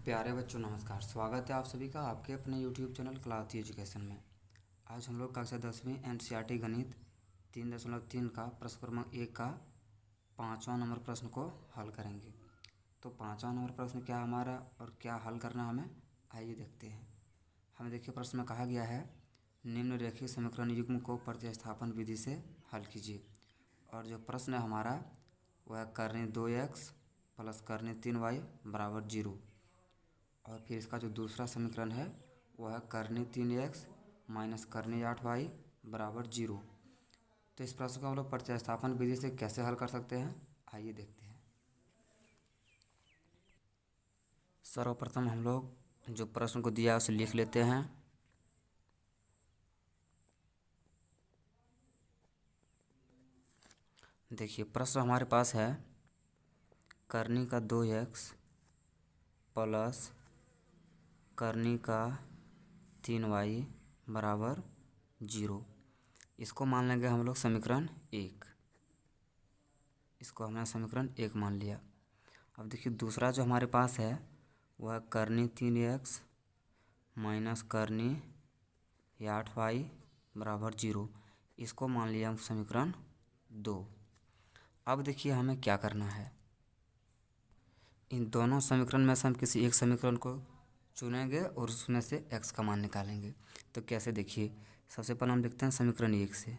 प्यारे बच्चों नमस्कार। स्वागत है आप सभी का आपके अपने YouTube चैनल क्लास एजुकेशन में। आज हम लोग कक्षा 10वीं NCERT गणित 3.3 का प्रश्न क्रमांक 1 का 5वां नंबर प्रश्न को हल करेंगे। तो 5वां नंबर प्रश्न क्या हमारा और क्या हल करना हमें, आइए देखते हैं। हमें देखिए प्रश्न में कहा गया है निम्न रेखीय समीकरण युग्म को प्रतिस्थापन विधि से हल कीजिए। और जो प्रश्न है हमारा वह करनी 2x प्लस करनी 3y बराबर 0। और फिर इसका जो दूसरा समीकरण है वह है करनी 3x माइनस करनी 8y बराबर 0। तो इस प्रश्न को हम लोग प्रतिस्थापन विधि से कैसे हल कर सकते हैं, आइए देखते हैं। सर्वप्रथम हम लोग जो प्रश्न को दिया उसे लिख लेते हैं। देखिए प्रश्न हमारे पास है करनी का 2x प्लस करनी का 3y बराबर 0। इसको मान लेंगे हम लोग समीकरण 1। इसको हमने समीकरण 1 मान लिया। अब देखिए दूसरा जो हमारे पास है वह करनी 3x माइनस करनी 8y बराबर 0। इसको मान लिया हम समीकरण 2। अब देखिए हमें क्या करना है, इन दोनों समीकरण में से हम किसी एक समीकरण को चुनेंगे और उसमें से x का मान निकालेंगे। तो कैसे, देखिए सबसे पहले हम देखते हैं समीकरण 1 से।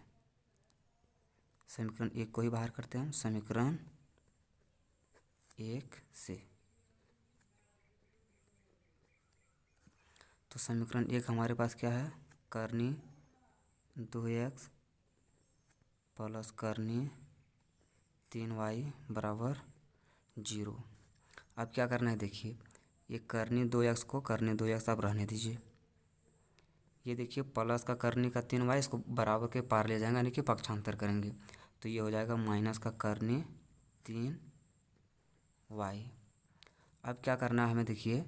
समीकरण 1 को ही बाहर करते हैं हम समीकरण 1 से। तो समीकरण 1 हमारे पास क्या है, करनी 2x प्लस करनी 3y बराबर 0। अब क्या करना है, देखिए ये करनी 2x को करनी 2x आप रहने दीजिए। ये देखिए प्लस का करनी का 3y इसको बराबर के पार ले जाएंगे, यानी कि पक्षांतर करेंगे। तो ये हो जाएगा माइनस का करनी 3y। अब क्या करना है हमें, देखिए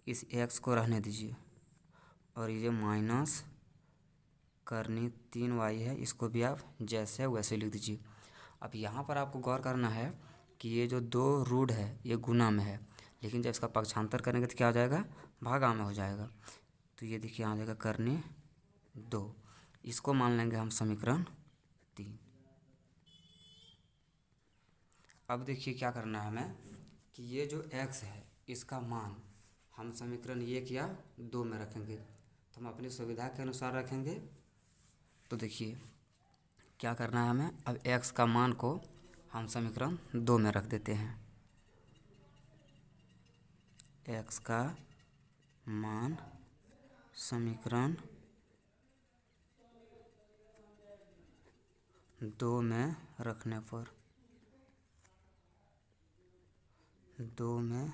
इस x को रहने दीजिए और ये माइनस करनी 3y है इसको भी आप जैसे है वैसे लिख दीजिए। अब यहाँ पर आपको गौर करना है कि ये जो दो रूट है ये गुना में है, लेकिन जब इसका पक्षांतर करेंगे तो क्या हो जाएगा, भागा में हो जाएगा। तो ये देखिए यहाँ जाएगा करनी 2। इसको मान लेंगे हम समीकरण 3। अब देखिए क्या करना है हमें कि ये जो x है इसका मान हम समीकरण 1 या 2 में रखेंगे। तो हम अपनी सुविधा के अनुसार रखेंगे। तो देखिए क्या करना है हमें, अब x का मान को हम समीकरण 2 में रख देते हैं। x का मान समीकरण 2 में रखने पर 2 में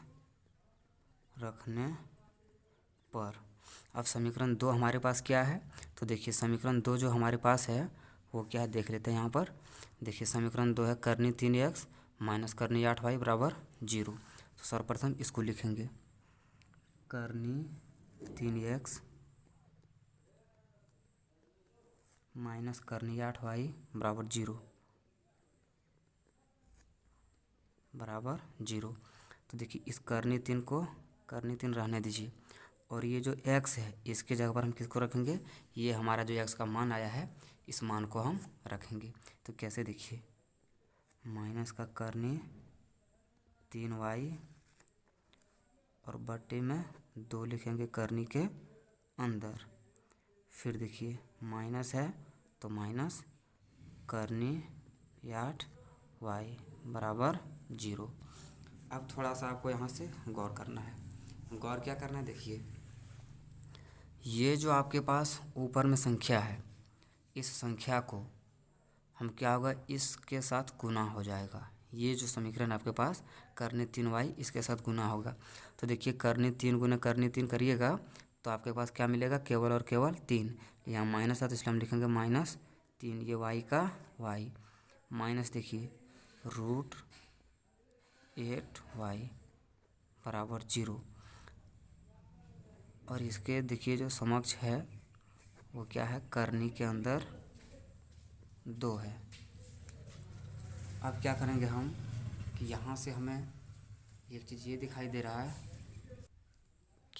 रखने पर अब समीकरण 2 हमारे पास क्या है, तो देखिए समीकरण 2 जो हमारे पास है वो क्या है देख लेते हैं। यहाँ पर देखिए समीकरण 2 है करनी 3x माइनस करनी 8y बराबर 0। तो सर्वप्रथम इसको लिखेंगे करनी 3x माइनस करनी 8y बराबर 0। तो देखिए इस करनी 3 को करनी 3 रहने दीजिए और ये जो x है इसके जगह पर हम किसको रखेंगे, ये हमारा जो x का मान आया है इस मान को हम रखेंगे। तो कैसे, देखिए माइनस का करनी 3y और बटे में 2 लिखेंगे करनी के अंदर। फिर देखिए माइनस है तो माइनस करनी 8y बराबर 0। अब थोड़ा सा आपको यहाँ से गौर करना है। गौर क्या करना है, देखिए ये जो आपके पास ऊपर में संख्या है इस संख्या को हम क्या होगा इसके साथ गुना हो जाएगा। ये जो समीकरण आपके पास करनी 3y इसके साथ गुना होगा। तो देखिए करनी 3 गुना करनी 3 करिएगा तो आपके पास क्या मिलेगा, केवल और केवल 3। यहाँ माइनस है तो इसलिए हम लिखेंगे माइनस 3। ये y का y माइनस देखिए रूट 8y बराबर 0। और इसके देखिए जो समक्ष है वो क्या है, करनी के अंदर 2 है। अब क्या करेंगे हम कि यहाँ से हमें एक चीज़ ये दिखाई दे रहा है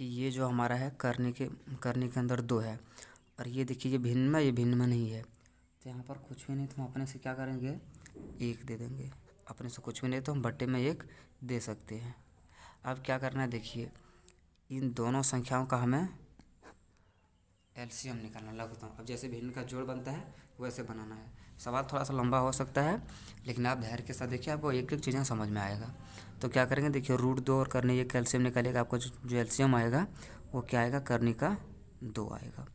कि ये जो हमारा है करनी के अंदर 2 है, और ये देखिए ये भिन्न में नहीं है, तो यहाँ पर कुछ भी नहीं, तो हम अपने से क्या करेंगे 1 दे देंगे। अपने से कुछ भी नहीं तो हम बट्टे में 1 दे सकते हैं। अब क्या करना है, देखिए इन दोनों संख्याओं का हमें एलसीएम निकालना, लघुत्तम। अब जैसे भिन्न का जोड़ बनता है वैसे बनाना है। सवाल थोड़ा सा लंबा हो सकता है, लेकिन आप धैर्य के साथ देखिए, आपको एक एक चीज़ें समझ में आएगा। तो क्या करेंगे, देखिए √2 और करनी 1 का एलसीएम निकालिएगा, आपको जो एलसीएम आएगा वो क्या आएगा, करनी का 2 आएगा।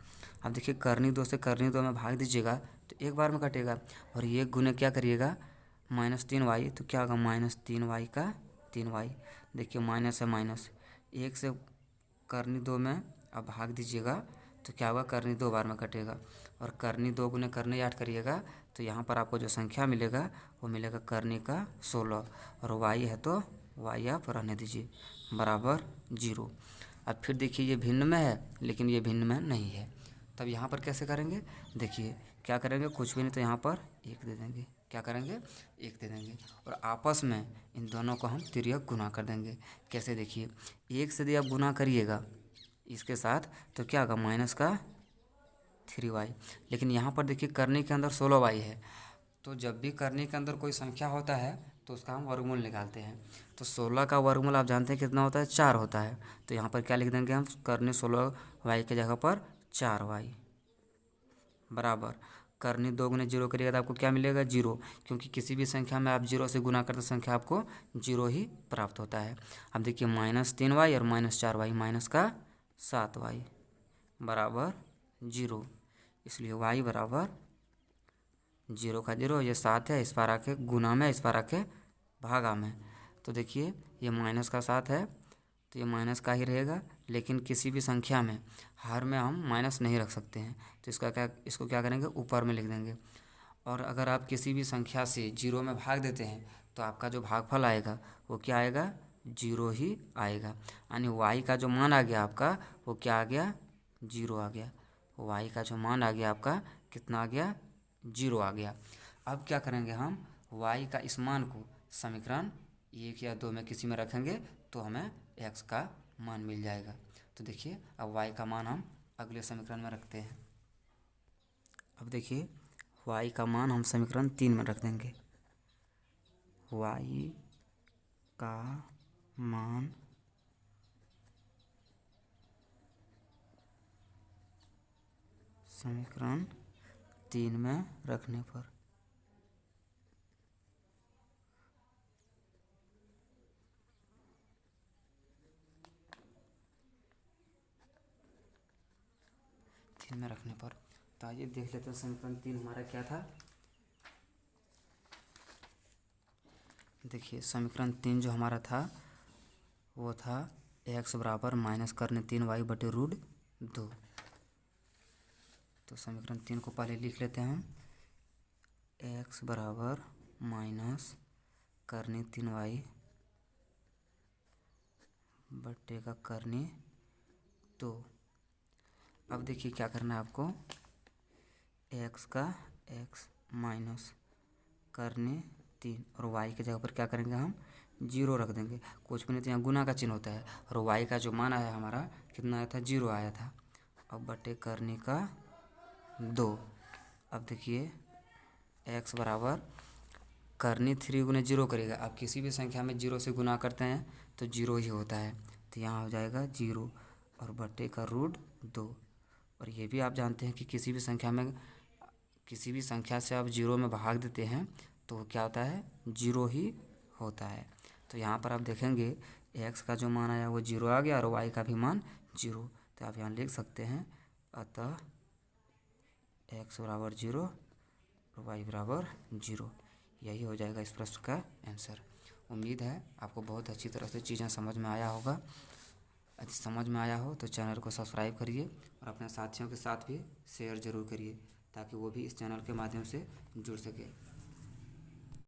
अब देखिए करनी 2 से करनी 2 में भाग दीजिएगा तो एक बार में कटेगा, और ये गुने क्या करिएगा -3y, तो क्या होगा -3y का 3y। देखिए माइनस है माइनस, 1 से करनी 2 में अब भाग दीजिएगा तो क्या होगा, करनी 2 बार में कटेगा, और करनी 2 गुने करनी 8 करिएगा तो यहाँ पर आपको जो संख्या मिलेगा वो मिलेगा करनी का 16, और y है तो y आप रहने दीजिए बराबर 0। अब फिर देखिए ये भिन्न में है लेकिन ये भिन्न में नहीं है, तब यहाँ पर कैसे करेंगे, देखिए क्या करेंगे, कुछ भी नहीं तो यहाँ पर 1 दे देंगे। क्या करेंगे, 1 दे देंगे, और आपस में इन दोनों को हम तिर्यक गुना कर देंगे। कैसे, देखिए 1 से यदि आप गुना करिएगा इसके साथ तो क्या होगा -3y, लेकिन यहाँ पर देखिए करनी के अंदर 16y है, तो जब भी करनी के अंदर कोई संख्या होता है तो उसका हम वर्गमूल निकालते हैं। तो 16 का वर्गमूल आप जानते हैं कितना होता है, 4 होता है। तो यहाँ पर क्या लिख देंगे हम, करनी 16y के जगह पर 4y बराबर करनी 2 गुने 0 करिएगा तो आपको क्या मिलेगा 0, क्योंकि किसी भी संख्या में आप 0 से गुना करते संख्या आपको 0 ही प्राप्त होता है। अब देखिए -3y और -4y माइनस का 7y बराबर 0, इसलिए y बराबर 0 का 0, ये 7 है, इस पार आके गुना में, इस पार आके भागा में। तो देखिए ये माइनस का 7 है तो ये माइनस का ही रहेगा, लेकिन किसी भी संख्या में हर में हम माइनस नहीं रख सकते हैं, तो इसको क्या करेंगे, ऊपर में लिख देंगे। और अगर आप किसी भी संख्या से 0 में भाग देते हैं तो आपका जो भागफल आएगा वो क्या आएगा, 0 ही आएगा। यानी y का जो मान आ गया आपका वो क्या आ गया, 0 आ गया। y का जो मान आ गया आपका कितना आ गया, 0 आ गया। अब क्या करेंगे, हम y का इस मान को समीकरण 1 या 2 में किसी में रखेंगे तो हमें x का मान मिल जाएगा। तो देखिए अब y का मान हम अगले समीकरण में रखते हैं। अब देखिए y का मान हम समीकरण 3 में रख देंगे। y का मान समीकरण 3 में रखने पर तो आइए देख लेते हैं समीकरण 3 हमारा क्या था। देखिए समीकरण 3 जो हमारा था वो था x बराबर माइनस करने 3y बटे √2। तो समीकरण 3 को पहले लिख लेते हैं हम, x बराबर माइनस करने 3y बटे का करने 2। अब देखिए क्या करना है आपको, x माइनस करने 3 और y के जगह पर क्या करेंगे हम 0 रख देंगे। कुछ भी नहीं तो यहाँ गुना का चिन्ह होता है, और y का जो मान आया हमारा कितना आया था, 0 आया था। अब बटे करने का 2। अब देखिए x बराबर करनी 3 गुने 0 करेगा। आप किसी भी संख्या में 0 से गुना करते हैं तो 0 ही होता है, तो यहाँ हो जाएगा 0 और बटे का √2। और ये भी आप जानते हैं कि किसी भी संख्या से आप 0 में भाग देते हैं तो क्या होता है, 0 ही होता है। तो यहाँ पर आप देखेंगे x का जो मान आया वो 0 आ गया और y का भी मान 0, तो आप यहाँ लिख सकते हैं अतः x बराबर 0 और y बराबर 0। यही हो जाएगा इस प्रश्न का आंसर। उम्मीद है आपको बहुत अच्छी तरह से चीज़ें समझ में आया होगा। समझ में आया हो तो चैनल को सब्सक्राइब करिए और अपने साथियों के साथ भी शेयर ज़रूर करिए ताकि वो भी इस चैनल के माध्यम से जुड़ सके।